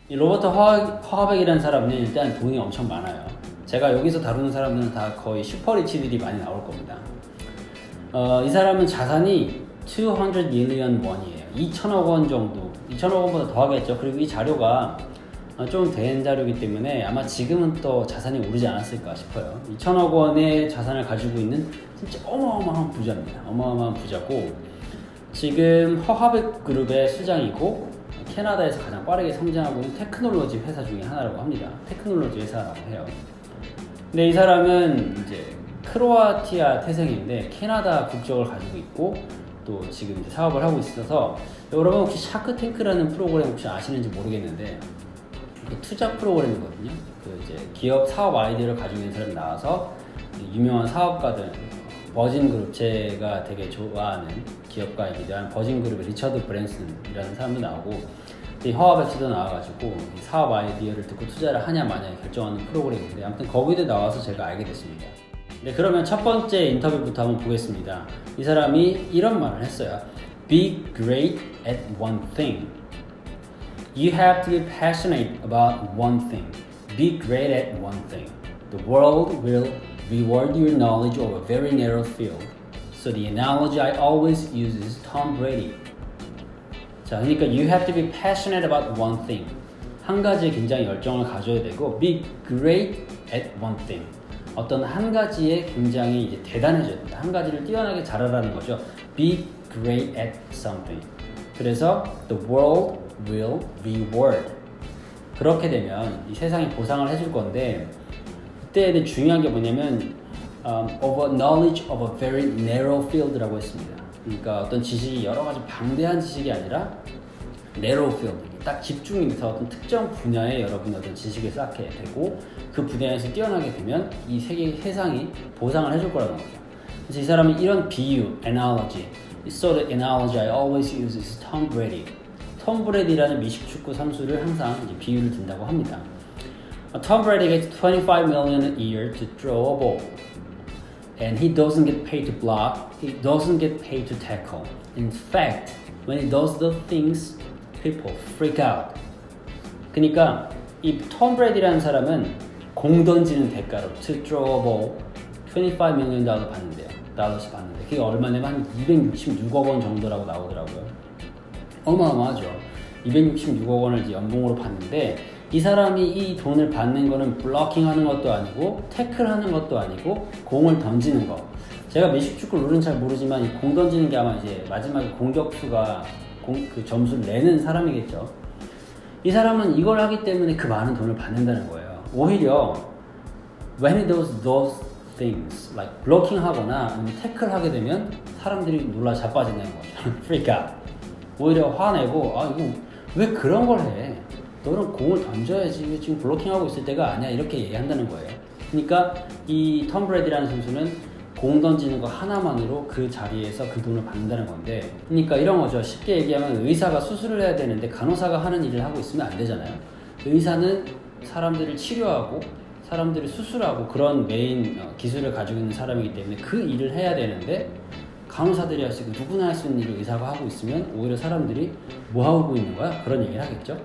이 로버트 허하백이라는 사람은 일단 돈이 엄청 많아요. 제가 여기서 다루는 사람들은 다 거의 슈퍼리치들이 많이 나올 겁니다. 이 사람은 자산이 200 million 원이에요. 2천억 원 정도, 2천억 원보다 더 하겠죠. 그리고 이 자료가 좀 된 자료이기 때문에 아마 지금은 또 자산이 오르지 않았을까 싶어요. 2천억 원의 자산을 가지고 있는 진짜 어마어마한 부자입니다. 어마어마한 부자고, 지금 허하백 그룹의 수장이고 캐나다에서 가장 빠르게 성장하고 있는 테크놀로지 회사 중에 하나라고 합니다. 테크놀로지 회사라고 해요. 근데 이 사람은 이제 크로아티아 태생인데 캐나다 국적을 가지고 있고, 또 지금 이제 사업을 하고 있어서, 여러분 혹시 샤크탱크라는 프로그램 혹시 아시는지 모르겠는데, 투자 프로그램이거든요. 그 이제 기업 사업 아이디어를 가지고 있는 사람이 나와서 유명한 사업가들, 버진그룹, 제가 되게 좋아하는 기업가이기도 한 버진그룹의 리처드 브랜슨이라는 사람도 나오고, 이 허하백 씨도 나와가지고 이 사업 아이디어를 듣고 투자를 하냐 마냐 결정하는 프로그램인데, 아무튼 거기도 나와서 제가 알게 됐습니다. 네, 그러면 첫 번째 인터뷰부터 한번 보겠습니다. 이 사람이 이런 말을 했어요. Be great at one thing. You have to be passionate about one thing. Be great at one thing. The world will reward your knowledge of a very narrow field. So the analogy I always use is Tom Brady. 자, 그러니까 you have to be passionate about one thing. 한 가지에 굉장히 열정을 가져야 되고, be great at one thing. 어떤 한 가지에 굉장히 이제 대단해져야 된다. 한 가지를 뛰어나게 잘하라는 거죠. Be great at something. 그래서 the world will reward. 그렇게 되면 이 세상이 보상을 해줄 건데, 그때 중요한 게 뭐냐면 of a knowledge of a very narrow field라고 했습니다. 그러니까 어떤 지식이 여러 가지 방대한 지식이 아니라 narrow field, 딱 집중이 돼서 어떤 특정 분야에 여러분이 어떤 지식을 쌓게 되고, 그 분야에서 뛰어나게 되면 이 세상이 보상을 해줄 거라는 거죠. 그래서 이 사람은 이런 비유, analogy, so the analogy I always use is Tom Brady. 톰 브레디라는 미식 축구 선수를 항상 이제 비유를 든다고 합니다. Tom Brady gets 25 million a year to throw a ball. And he doesn't get paid to block, he doesn't get paid to tackle. In fact, when he does those things, people freak out. 그러니까 이 톰 브레디라는 사람은 공 던지는 대가로 to throw a ball 25 million 달러 받는데요. 달러씩 받는데 그게 얼마냐면 한 266억 원 정도라고 나오더라고요. 어마어마하죠. 266억 원을 이제 연봉으로 받는데, 이 사람이 이 돈을 받는 거는 블로킹 하는 것도 아니고 태클 하는 것도 아니고 공을 던지는 거. 제가 미식축구 룰은 잘 모르지만 이 공 던지는 게 아마 이제 마지막에 공격수가 그 점수를 내는 사람이겠죠. 이 사람은 이걸 하기 때문에 그 많은 돈을 받는다는 거예요. 오히려 when he does those things like 블로킹 하거나 아니면 태클 하게 되면 사람들이 놀라 자빠진다는 거죠. freak out. 오히려 화내고, 아 이거 왜 그런 걸 해? 너는 공을 던져야지, 지금 블로킹하고 있을 때가 아니야, 이렇게 얘기한다는 거예요. 그러니까 이 톰 브레디라는 선수는 공 던지는 거 하나만으로 그 자리에서 그 돈을 받는다는 건데, 그러니까 이런 거죠. 쉽게 얘기하면 의사가 수술을 해야 되는데 간호사가 하는 일을 하고 있으면 안 되잖아요. 의사는 사람들을 치료하고 사람들을 수술하고 그런 메인 기술을 가지고 있는 사람이기 때문에 그 일을 해야 되는데, 간호사들이 할 수 있고 누구나 할 수 있는 일을 의사가 하고 있으면 오히려 사람들이 뭐 하고 있는 거야? 그런 얘기를 하겠죠.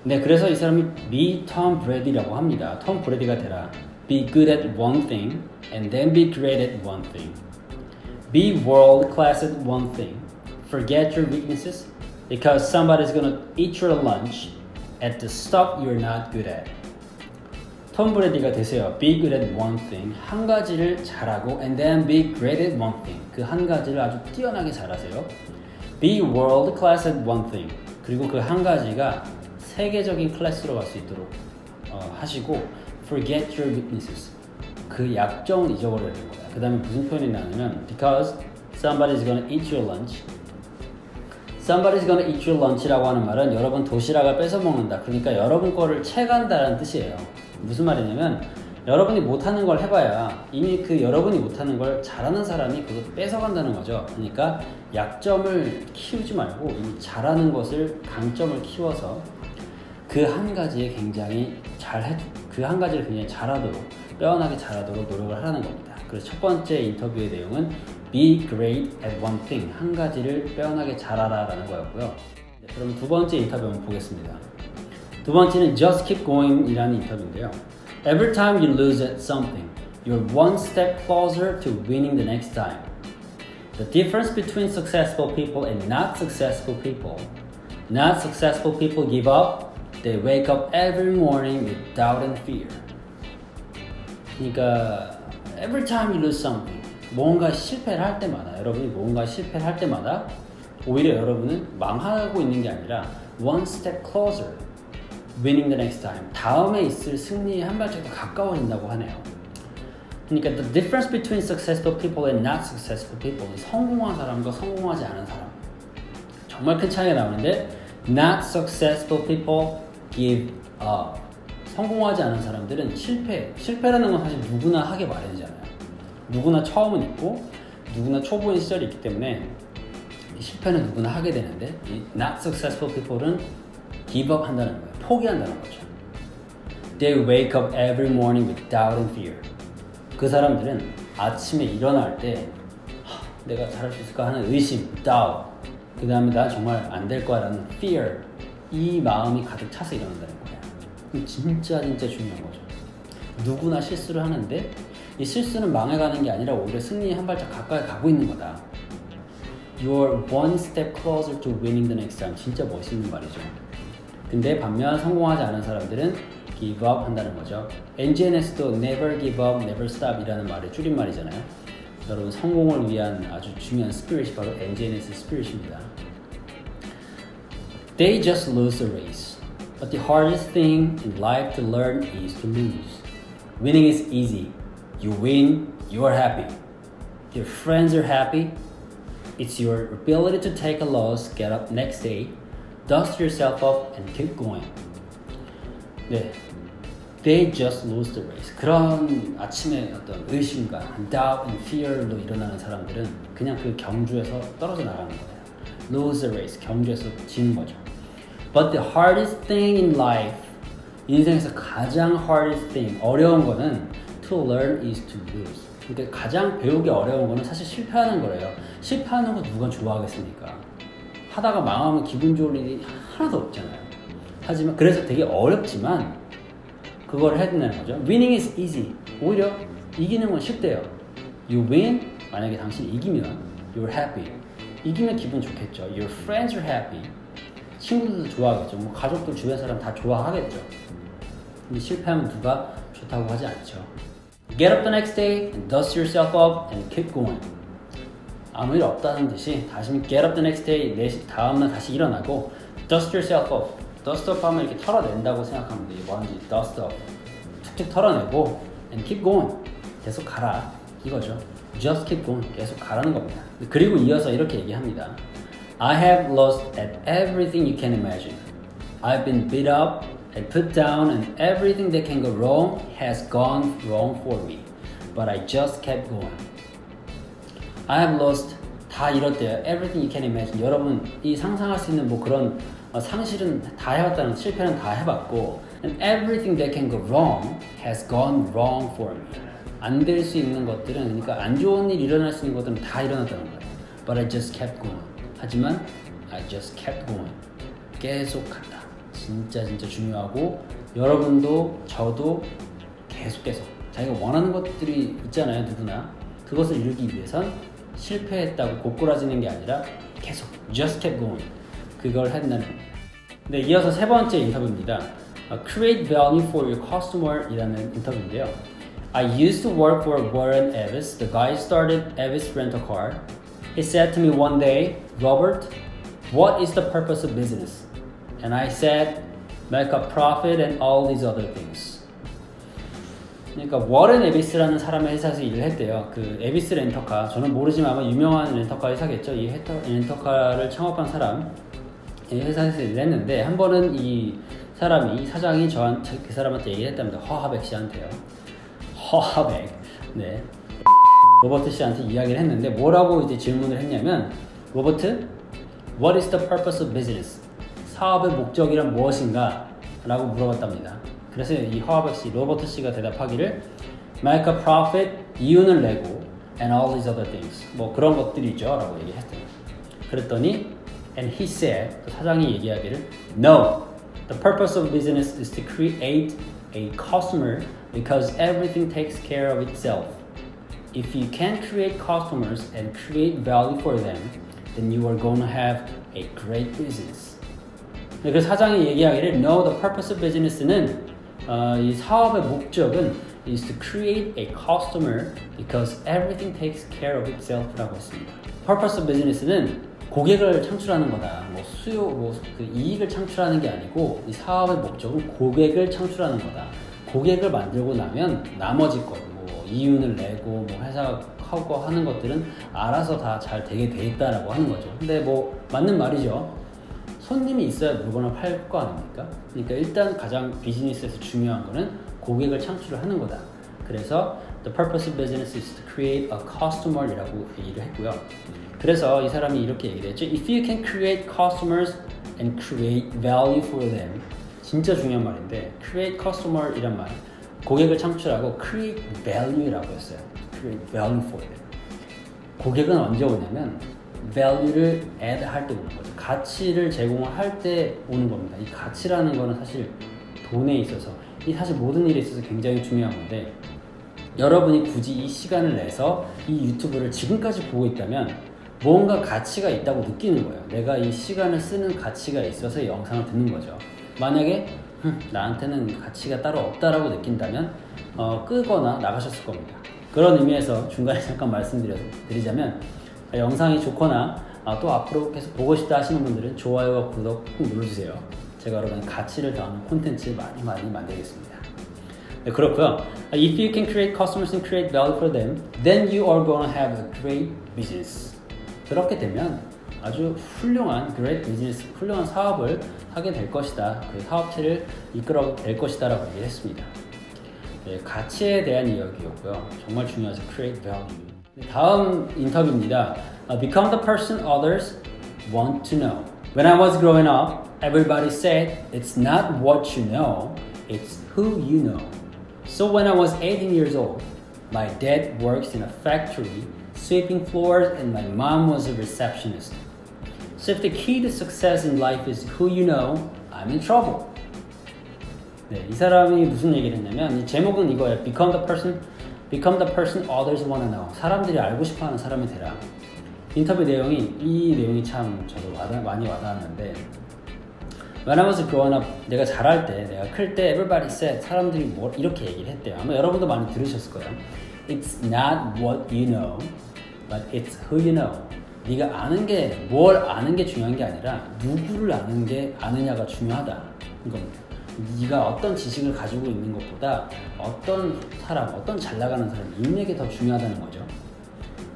네, 그래서 이 사람이 be Tom Brady라고 합니다. 톰 브레디가 되라. Be good at one thing and then be great at one thing. Be world class at one thing. Forget your weaknesses because somebody's gonna eat your lunch at the stuff you're not good at. 톰 브레디가 되세요. Be good at one thing. 한 가지를 잘하고 and then be great at one thing. 그 한 가지를 아주 뛰어나게 잘하세요. Be world class at one thing. 그리고 그 한 가지가 세계적인 클래스로 갈 수 있도록 하시고 Forget your weaknesses. 그 약점을 잊어버려야 되는 거야. 그 다음에 무슨 표현이 나오냐면 Because somebody's gonna eat your lunch. Somebody's gonna eat your lunch라고 하는 말은 여러분 도시락을 뺏어 먹는다. 그러니까 여러분 거를 채간다는 뜻이에요. 무슨 말이냐면 여러분이 못하는 걸 해봐야 이미 그 여러분이 못하는 걸 잘하는 사람이 그것도 뺏어간다는 거죠. 그러니까 약점을 키우지 말고 이미 잘하는 것을 강점을 키워서 그 한 가지에 굉장히 그 한 가지를 굉장히 잘하도록 빼어나게 잘하도록 노력을 하라는 겁니다. 그래서 첫 번째 인터뷰의 내용은 Be great at one thing. 한 가지를 빼어나게 잘하라 라는 거였고요. 네, 그럼 두 번째 인터뷰 한번 보겠습니다. 두 번째는 just keep going 이라는 인터뷰인데요. Every time you lose at something, you're one step closer to winning the next time. The difference between successful people and not successful people. Not successful people give up. They wake up every morning with doubt and fear. 그러니까 every time you lose something, 뭔가 실패를 할 때마다 여러분이 뭔가 실패를 할 때마다 오히려 여러분은 망하고 있는 게 아니라 one step closer winning the next time. 다음에 있을 승리에 한 발짝 더 가까워진다고 하네요. 그러니까 the difference between successful people and not successful people, 성공한 사람과 성공하지 않은 사람 정말 큰 차이가 나오는데 not successful people give up. 성공하지 않은 사람들은 실패라는 건 사실 누구나 하게 마련이잖아요. 누구나 처음은 있고 누구나 초보인 시절이 있기 때문에 실패는 누구나 하게 되는데 이 not successful people은 give up 한다는 거예요. 포기한다는 거죠. They wake up every morning with doubt and fear. 그 사람들은 아침에 일어날 때 내가 잘할 수 있을까 하는 의심, doubt. 그 다음에 나 정말 안 될 거야 라는 fear. 이 마음이 가득 차서 일어난다는 거예요. 진짜 중요한 거죠. 누구나 실수를 하는데 이 실수는 망해가는 게 아니라 오히려 승리에 한 발짝 가까이 가고 있는 거다. You're one step closer to winning the next time. 진짜 멋있는 말이죠. 근데 반면 성공하지 않은 사람들은 give up 한다는 거죠. NGNS도 never give up, never stop 이라는 말의 줄임말이잖아요. 여러분 성공을 위한 아주 중요한 스피릿이 바로 NGNS 스피릿입니다. They just lose the race. But the hardest thing in life to learn is to lose. Winning is easy. You win, you are happy. Your friends are happy. It's your ability to take a loss, get up next day, dust yourself up, and keep going. 네, they just lose the race. 그런 아침에 어떤 의심과 doubt and fear로 일어나는 사람들은 그냥 그 경주에서 떨어져 나가는 거예요. Lose the race, 경주에서 지는 거죠. But the hardest thing in life, 인생에서 가장 hardest thing, 어려운 거는 to learn is to lose. 그러니까 가장 배우기 어려운 거는 사실 실패하는 거래요. 실패하는 거 누가 좋아하겠습니까? 하다가 망하면 기분 좋을 일이 하나도 없잖아요. 하지만 그래서 되게 어렵지만 그걸 해야 된다는 거죠. Winning is easy. 오히려 이기는 건 쉽대요. You win, 만약에 당신이 이기면 you're happy. 이기면 기분 좋겠죠. Your friends are happy. 친구들도 좋아하겠죠. 뭐 가족들 주변 사람 다 좋아하겠죠. 근데 실패하면 누가 좋다고 하지 않죠. Get up the next day and dust yourself up and keep going. 아무 일 없다는 듯이 다시 get up the next day, 다음날 다시 일어나고 dust yourself up. dust up 하면 이렇게 털어낸다고 생각하면 돼요. 먼지 dust up. 툭툭 털어내고 and keep going. 계속 가라. 이거죠. Just keep going. 계속 가라는 겁니다. 그리고 이어서 이렇게 얘기합니다. I have lost at everything you can imagine. I've been beat up and put down and everything that can go wrong has gone wrong for me. But I just kept going. I have lost 다 이렇대요. Everything you can imagine. 여러분 이 상상할 수 있는 뭐 그런 상실은 다 해봤다는 실패는 다 해봤고 and everything that can go wrong has gone wrong for me. 안 될 수 있는 것들은 그러니까 안 좋은 일 일어날 수 있는 것들은 다 일어났다는 거예요. But I just kept going. 하지만 I just kept going. 계속 간다. 진짜 중요하고 여러분도 저도 계속 자기가 원하는 것들이 있잖아요. 누구나. 그것을 이루기 위해선 실패했다고 고꾸라지는 게 아니라 계속 just kept going. 그걸 한다는 겁니다. 네, 이어서 세 번째 인터뷰입니다. Create value for your customer 이라는 인터뷰인데요. I used to work for Warren Evis, the guy who started Evis Rental Car. He said to me one day, Robert, what is the purpose of business? And I said, make a profit and all these other things. 그러니까 워렌 에비스라는 사람의 회사에서 일을 했대요. 그 에비스 렌터카, 저는 모르지만 아마 유명한 렌터카 회사겠죠. 이 렌터카를 창업한 사람 회사에서 일을 했는데 한 번은 이 사장이 그 사람한테 얘기를 했답니다. 허하백 씨한테요. 허하백. 네. 로버트 씨한테 이야기를 했는데 뭐라고 이제 질문을 했냐면 로버트, what is the purpose of business? 사업의 목적이란 무엇인가? 라고 물어봤답니다. 그래서 이 허하백 씨, 로버트 씨가 대답하기를 make a profit, 이윤을 내고 and all these other things. 뭐 그런 것들이죠. 라고 얘기했대요. 그랬더니 and he said, 또 사장이 얘기하기를 no, The purpose of business is to create a customer because everything takes care of itself. If you can't create customers and create value for them, then you are going to have a great business. 그 사장이 얘기하기를 No, the purpose of business는 이 사업의 목적은 is to create a customer because everything takes care of itself라고 했습니다. Purpose of business는 고객을 창출하는 거다. 그 이익을 창출하는 게 아니고 이 사업의 목적은 고객을 창출하는 거다. 고객을 만들고 나면 나머지 것, 이윤을 내고 회사가 하고 하는 것들은 알아서 다 잘 되게 돼 있다라고 하는 거죠. 근데 맞는 말이죠. 손님이 있어야 물건을 팔 거 아닙니까? 그러니까 일단 가장 비즈니스에서 중요한 거는 고객을 창출을 하는 거다. 그래서 the purpose of business is to create a customer이라고 얘기를 했고요. 그래서 이 사람이 이렇게 얘기를 했죠. If you can create customers and create value for them. 진짜 중요한 말인데 create customer 이란 말 고객을 창출하고 create value라고 했어요. create value for them. 고객은 언제 오냐면 value를 add 할 때 오는 거죠. 가치를 제공을 할 때 오는 겁니다. 이 가치라는 거는 사실 돈에 있어서 이 사실 모든 일에 있어서 굉장히 중요한 건데 여러분이 굳이 이 시간을 내서 이 유튜브를 지금까지 보고 있다면 뭔가 가치가 있다고 느끼는 거예요. 내가 이 시간을 쓰는 가치가 있어서 이 영상을 듣는 거죠. 만약에 나한테는 가치가 따로 없다라고 느낀다면 끄거나 나가셨을 겁니다. 그런 의미에서 중간에 잠깐 말씀드리자면 영상이 좋거나 또 앞으로 계속 보고 싶다 하시는 분들은 좋아요와 구독 꼭 눌러주세요. 제가 여러분의 가치를 더하는 콘텐츠 많이 만들겠습니다. 네, 그렇고요. If you can create customers and create value for them, then you are going to have a great business. 그렇게 되면 아주 훌륭한 great business, 훌륭한 사업을 하게 될 것이다. 그 사업체를 이끌어가게 될 것이다 라고 얘기를 했습니다. 네, 가치에 대한 이야기였고요. 정말 중요하죠. create value. 네, 다음 인터뷰입니다. Become the person others want to know. When I was growing up, everybody said it's not what you know, it's who you know. So when I was 18 years old, my dad works in a factory sweeping floors and my mom was a receptionist. So if the key to success in life is who you know, I'm in trouble. 네, 이 사람이 무슨 얘기를 했냐면 이 제목은 이거예요. Become the person others want to know. 사람들이 알고 싶어하는 사람이 되라. 인터뷰 내용이 이 내용이 참 저도 많이 와닿았는데 When I was growing up, 내가 자랄 때, 내가 클 때 everybody said 사람들이 이렇게 얘기를 했대요. 아마 여러분도 많이 들으셨을 거예요. It's not what you know, but it's who you know. 네가 아는 게 뭘 아는 게 중요한 게 아니라 누구를 아느냐가 중요하다. 이겁니다. 네가 어떤 지식을 가지고 있는 것보다 어떤 잘 나가는 사람, 인맥이 더 중요하다는 거죠.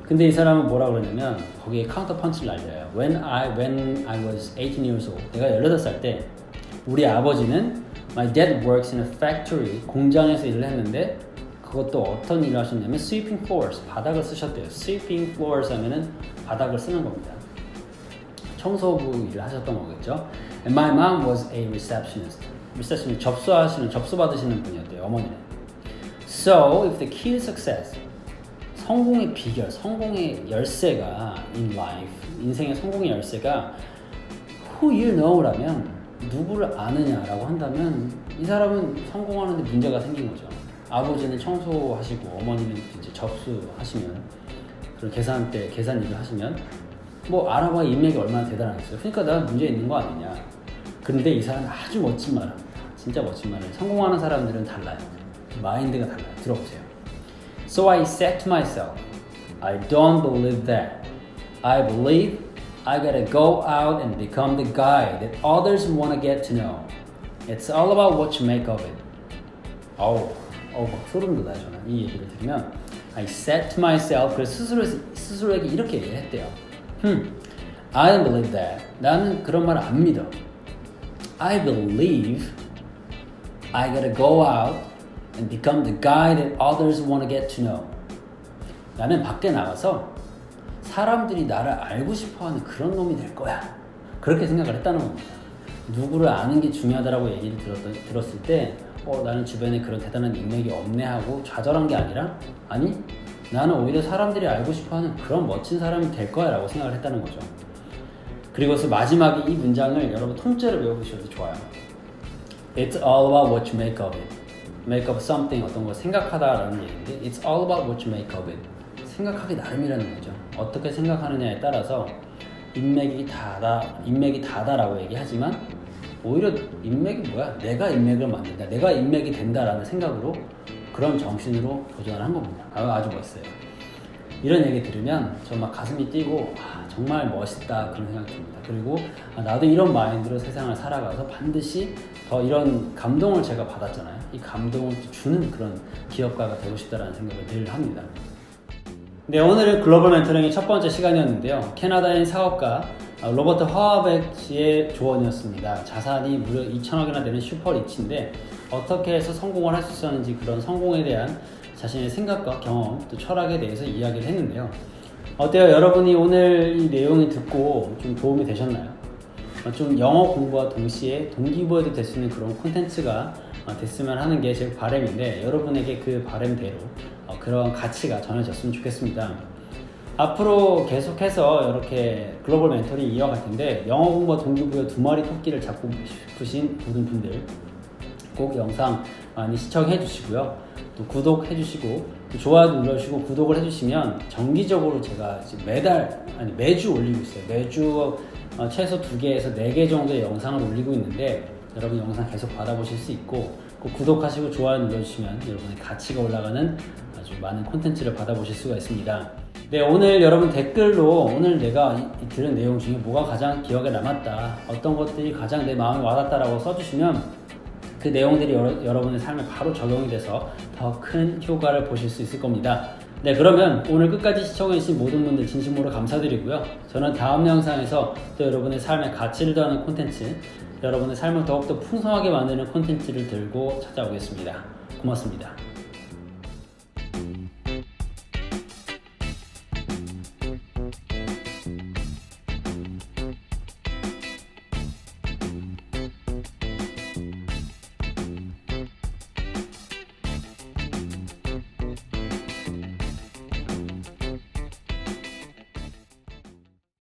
근데 이 사람은 뭐라 그러냐면 거기에 카운터 펀치를 날려요. When I was 18 years old, 내가 18살 때 우리 아버지는 My dad works in a factory, 공장에서 일을 했는데 그것도 어떤 일을 하셨냐면 sweeping floors, 바닥을 쓰셨대요. sweeping floors 하면은 바닥을 쓰는 겁니다. 청소부 일을 하셨던 거겠죠. And my mom was a receptionist. 접수 받으시는 분이었대요. 어머니는. So if the key to success, 성공의 비결, 성공의 열쇠가 in life, 인생의 성공의 열쇠가 who you know라면 누구를 아느냐라고 한다면 이 사람은 성공하는데 문제가 생긴 거죠. 아버지는 청소하시고 어머니는 이제 접수하시면 그런 계산 일을 하시면 알아봐 인맥이 얼마나 대단하겠어요. 그러니까 난 문제 있는 거 아니냐. 근데 이 사람은 아주 멋진 말 합니다. 진짜 멋진 말을. 성공하는 사람들은 달라요. 마인드가 달라요. 들어보세요. So I said to myself, I don't believe that. I believe I gotta go out and become the guy that others want to get to know. It's all about what you make of it. 막 소름 돋아요. 저는 이 얘기를 들으면 I said to myself, 그래서 스스로에게 이렇게 얘기를 했대요. I don't believe that. 나는 그런 말 안 믿어. I believe I gotta go out and become the guy that others want to get to know. 나는 밖에 나가서 사람들이 나를 알고 싶어하는 그런 놈이 될 거야. 그렇게 생각을 했다는 겁니다. 누구를 아는 게 중요하다라고 얘기를 들었을 때 나는 주변에 그런 대단한 인맥이 없네 하고 좌절한 게 아니라 아니 나는 오히려 사람들이 알고 싶어하는 그런 멋진 사람이 될 거야 라고 생각을 했다는 거죠. 그리고서 마지막에 이 문장을 여러분 통째로 외워보셔도 좋아요. It's all about what you make of it. Make of something, 어떤 걸 생각하다라는 얘기인데 It's all about what you make of it. 생각하기 나름이라는 거죠. 어떻게 생각하느냐에 따라서 인맥이 다다라고 얘기하지만 오히려 인맥이 뭐야? 내가 인맥을 만든다. 내가 인맥이 된다라는 생각으로 그런 정신으로 도전을 한 겁니다. 아주 멋있어요. 이런 얘기 들으면 정말 가슴이 뛰고 정말 멋있다 그런 생각이 듭니다. 그리고 나도 이런 마인드로 세상을 살아가서 반드시 더 이런 감동을 제가 받았잖아요. 이 감동을 주는 그런 기업가가 되고 싶다라는 생각을 늘 합니다. 네, 오늘은 글로벌 멘토링의 첫 번째 시간이었는데요. 캐나다인 사업가 로버트 화하백의 조언이었습니다. 자산이 무려 2천억이나 되는 슈퍼리치인데 어떻게 해서 성공을 할 수 있었는지 그런 성공에 대한 자신의 생각과 경험 또 철학에 대해서 이야기를 했는데요. 어때요? 여러분이 오늘 이 내용을 듣고 좀 도움이 되셨나요? 좀 영어 공부와 동시에 동기부여도 될 수 있는 그런 콘텐츠가 됐으면 하는 게 제 바람인데 여러분에게 그 바람대로 그런 가치가 전해졌으면 좋겠습니다. 앞으로 계속해서 이렇게 글로벌 멘토링 이어갈 텐데 영어 공부와 동기부여 두 마리 토끼를 잡고 싶으신 모든 분들 꼭 영상 많이 시청해 주시고요. 또 구독해 주시고 또 좋아요 눌러주시고 구독을 해주시면 정기적으로 제가 매주 올리고 있어요. 매주 최소 2개에서 4개 정도의 영상을 올리고 있는데 여러분 영상 계속 받아보실 수 있고 꼭 구독하시고 좋아요 눌러주시면 여러분의 가치가 올라가는 아주 많은 콘텐츠를 받아보실 수가 있습니다. 네, 오늘 여러분 댓글로 오늘 내가 들은 내용 중에 뭐가 가장 기억에 남았다, 어떤 것들이 가장 내 마음에 와닿다라고 써주시면 그 내용들이 여러분의 삶에 바로 적용이 돼서 더 큰 효과를 보실 수 있을 겁니다. 네, 그러면 오늘 끝까지 시청해주신 모든 분들 진심으로 감사드리고요. 저는 다음 영상에서 또 여러분의 삶에 가치를 더하는 콘텐츠, 여러분의 삶을 더욱더 풍성하게 만드는 콘텐츠를 들고 찾아오겠습니다. 고맙습니다.